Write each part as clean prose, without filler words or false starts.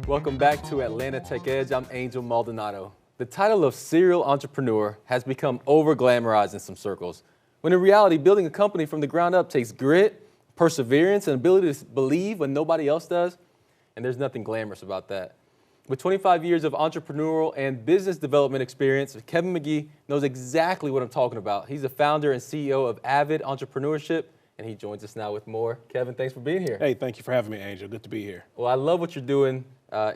Welcome back to Atlanta Tech Edge. I'm Angel Maldonado. The title of serial entrepreneur has become over-glamorized in some circles, when in reality, building a company from the ground up takes grit, perseverance, and ability to believe when nobody else does, and there's nothing glamorous about that. With 25 years of entrepreneurial and business development experience, Kevin McGee knows exactly what I'm talking about. He's the founder and CEO of Avid Entrepreneurship, and he joins us now with more. Kevin, thanks for being here. Hey, thank you for having me, Angel. Good to be here. Well, I love what you're doing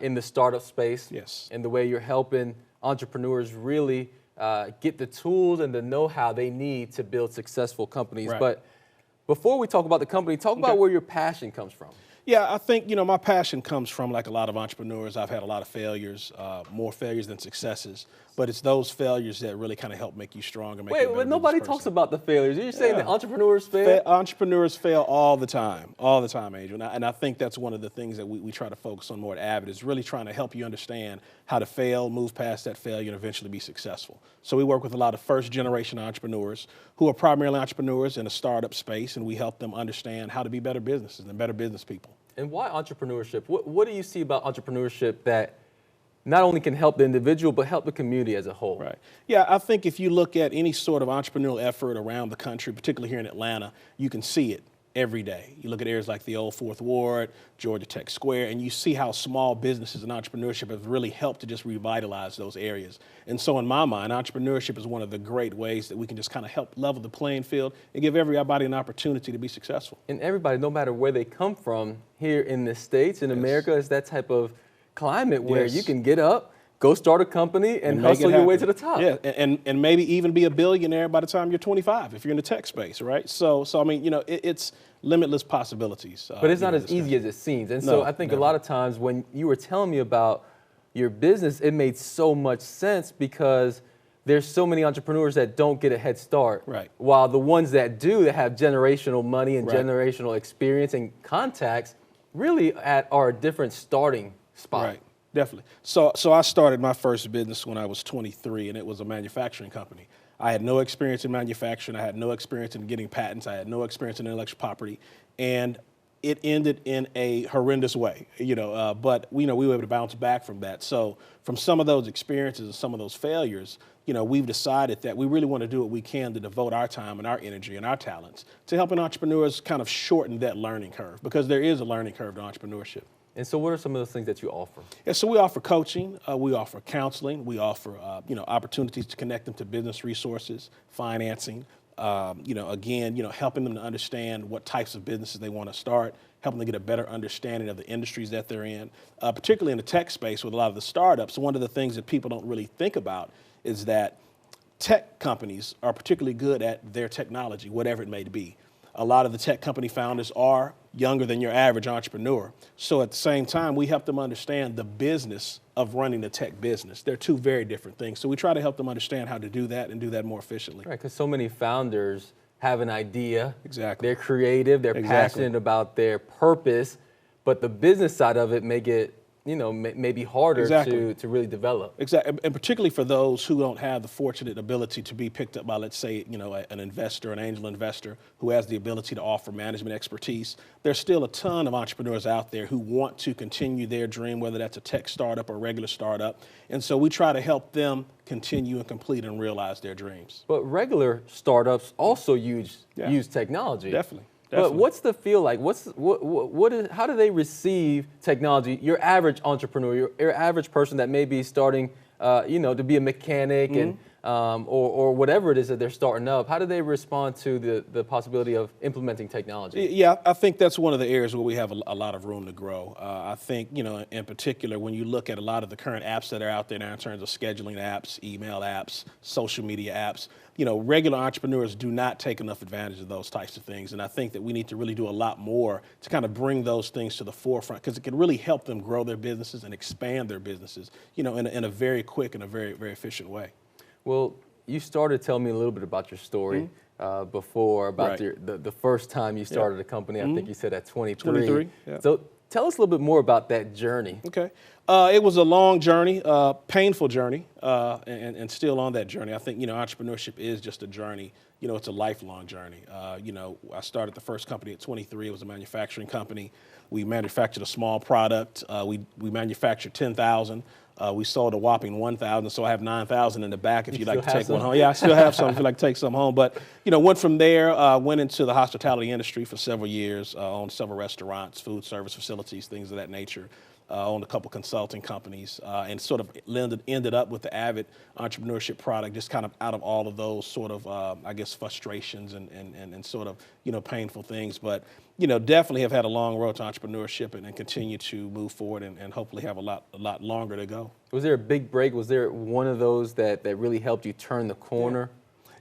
in the startup space. Yes. And the way you're helping entrepreneurs really get the tools and the know-how they need to build successful companies. Right. But before we talk about the company, talk about where your passion comes from. Yeah, I think, my passion comes from, like a lot of entrepreneurs, I've had a lot of failures, more failures than successes, but it's those failures that really kind of help make you stronger. Make you a Wait, better but nobody business talks person. about the failures. You're saying that Yeah. entrepreneurs fail? Entrepreneurs fail all the time, Angel. And I think that's one of the things that we try to focus on more at Avid, is really trying to help you understand how to fail, move past that failure, and eventually be successful. So we work with a lot of first-generation entrepreneurs who are primarily entrepreneurs in a startup space, and we help them understand how to be better businesses and better business people. And why entrepreneurship? What do you see about entrepreneurship that not only can help the individual, but help the community as a whole? Right. Yeah, I think if you look at any sort of entrepreneurial effort around the country, particularly here in Atlanta, you can see it every day. You look at areas like the old Fourth Ward, Georgia Tech Square, and you see how small businesses and entrepreneurship have really helped to just revitalize those areas. And so in my mind, entrepreneurship is one of the great ways that we can just kind of help level the playing field and give everybody an opportunity to be successful. And everybody, no matter where they come from, here in the States, in America, is that type of climate where you can get up, go start a company, and make it hustle your way to happen. the top. Yeah, and maybe even be a billionaire by the time you're 25 if you're in the tech space, right? So I mean, it's limitless possibilities. But it's not as easy as it seems. And so No, I think never. a lot of times when you were telling me about your business, it made so much sense because there's so many entrepreneurs that don't get a head start. Right. While the ones that do, that have generational money and Right. generational experience and contacts, really are a different starting spot. Right, definitely. So I started my first business when I was 23, and it was a manufacturing company. I had no experience in manufacturing. I had no experience in getting patents. I had no experience in intellectual property, and it ended in a horrendous way. But we were able to bounce back from that. So from some of those experiences and some of those failures, we've decided that we really want to do what we can to devote our time and our energy and our talents to helping entrepreneurs kind of shorten that learning curve, because there is a learning curve to entrepreneurship. And so what are some of those things that you offer? Yeah, so we offer coaching, we offer counseling, we offer opportunities to connect them to business resources, financing, helping them to understand what types of businesses they want to start, helping them get a better understanding of the industries that they're in, particularly in the tech space with a lot of the startups. One of the things that people don't really think about is that tech companies are particularly good at their technology, whatever it may be. A lot of the tech company founders are younger than your average entrepreneur. So at the same time, we help them understand the business of running the tech business. They're two very different things. So we try to help them understand how to do that and do that more efficiently. Right, because so many founders have an idea. Exactly. They're creative, they're passionate about their purpose, but the business side of it may get, maybe harder to really develop. Exactly, and particularly for those who don't have the fortunate ability to be picked up by, let's say, an investor, an angel investor who has the ability to offer management expertise. There's still a ton of entrepreneurs out there who want to continue their dream, whether that's a tech startup or a regular startup. And so we try to help them continue and complete and realize their dreams. But regular startups also use technology. Definitely. But what's the feel like? How do they receive technology? Your average entrepreneur, your average person that may be starting, to be a mechanic and or whatever it is that they're starting up. How do they respond to the possibility of implementing technology? Yeah, I think that's one of the areas where we have a lot of room to grow. I think, in particular, when you look at a lot of the current apps that are out there now in terms of scheduling apps, email apps, social media apps, regular entrepreneurs do not take enough advantage of those types of things. And I think that we need to really do a lot more to kind of bring those things to the forefront, because it can really help them grow their businesses and expand their businesses, in a very quick and a very, very efficient way. Well, you started telling me a little bit about your story before, about the first time you started a company. I think you said at 23. 23, yeah. So Tell us a little bit more about that journey. Okay. It was a long journey, painful journey, and still on that journey. I think, entrepreneurship is just a journey. It's a lifelong journey. I started the first company at 23. It was a manufacturing company. We manufactured a small product. We manufactured 10,000. We sold a whopping 1,000, so I have 9,000 in the back if you'd like to take one home. Yeah, I still have some if you'd like to take some home. But, went from there, went into the hospitality industry for several years, owned several restaurants, food service facilities, things of that nature. Owned a couple consulting companies, and sort of ended up with the Avid entrepreneurship product, just kind of out of all of those sort of, frustrations and sort of, painful things. But, definitely have had a long road to entrepreneurship and continue to move forward and hopefully have a lot longer to go. Was there a big break? Was there one of those that really helped you turn the corner?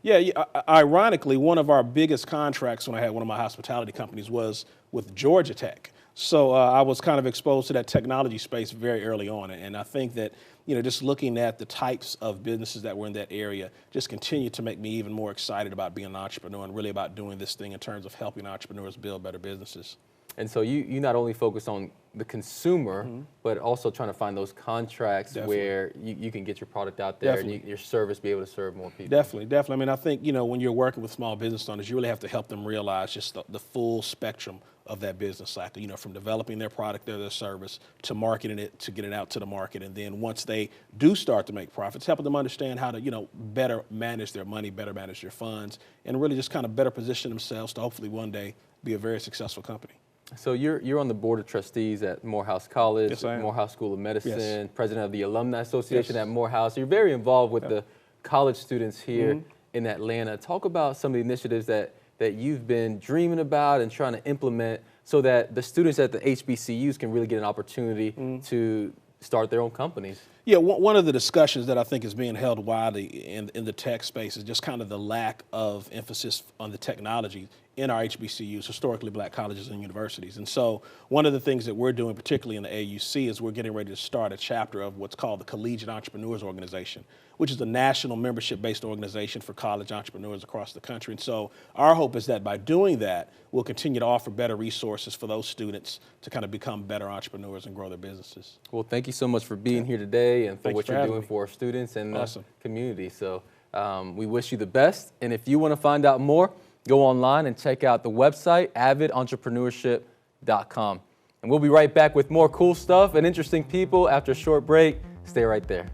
Yeah, ironically, one of our biggest contracts when I had one of my hospitality companies was with Georgia Tech. So I was kind of exposed to that technology space very early on. And I think that, just looking at the types of businesses that were in that area just continued to make me even more excited about being an entrepreneur and really about doing this thing in terms of helping entrepreneurs build better businesses. And so you not only focus on the consumer, but also trying to find those contracts where you can get your product out there and your service be able to serve more people. Definitely. I mean, I think, when you're working with small business owners, you really have to help them realize just the full spectrum of that business cycle, from developing their product or their service to marketing it, to get it out to the market. And then once they do start to make profits, helping them understand how to, better manage their money, better manage their funds, and really just kind of better position themselves to hopefully one day be a very successful company. So you're on the board of trustees at Morehouse College, Yes, I am. Morehouse School of Medicine, Yes. president of the Alumni Association Yes. at Morehouse. You're very involved with the college students here in Atlanta. Talk about some of the initiatives that you've been dreaming about and trying to implement so that the students at the HBCUs can really get an opportunity to start their own companies. Yeah, one of the discussions that I think is being held widely in the tech space is just kind of the lack of emphasis on the technology in our HBCUs, historically black colleges and universities. And so one of the things that we're doing, particularly in the AUC, is we're getting ready to start a chapter of what's called the Collegiate Entrepreneurs Organization, which is a national membership-based organization for college entrepreneurs across the country. And so our hope is that by doing that, we'll continue to offer better resources for those students to kind of become better entrepreneurs and grow their businesses. Well, thank you so much for being here today and for Thanks what for you're having doing me. for our students and Awesome. the community. So we wish you the best. And if you want to find out more, go online and check out the website, avidentrepreneurship.com. And we'll be right back with more cool stuff and interesting people after a short break. Stay right there.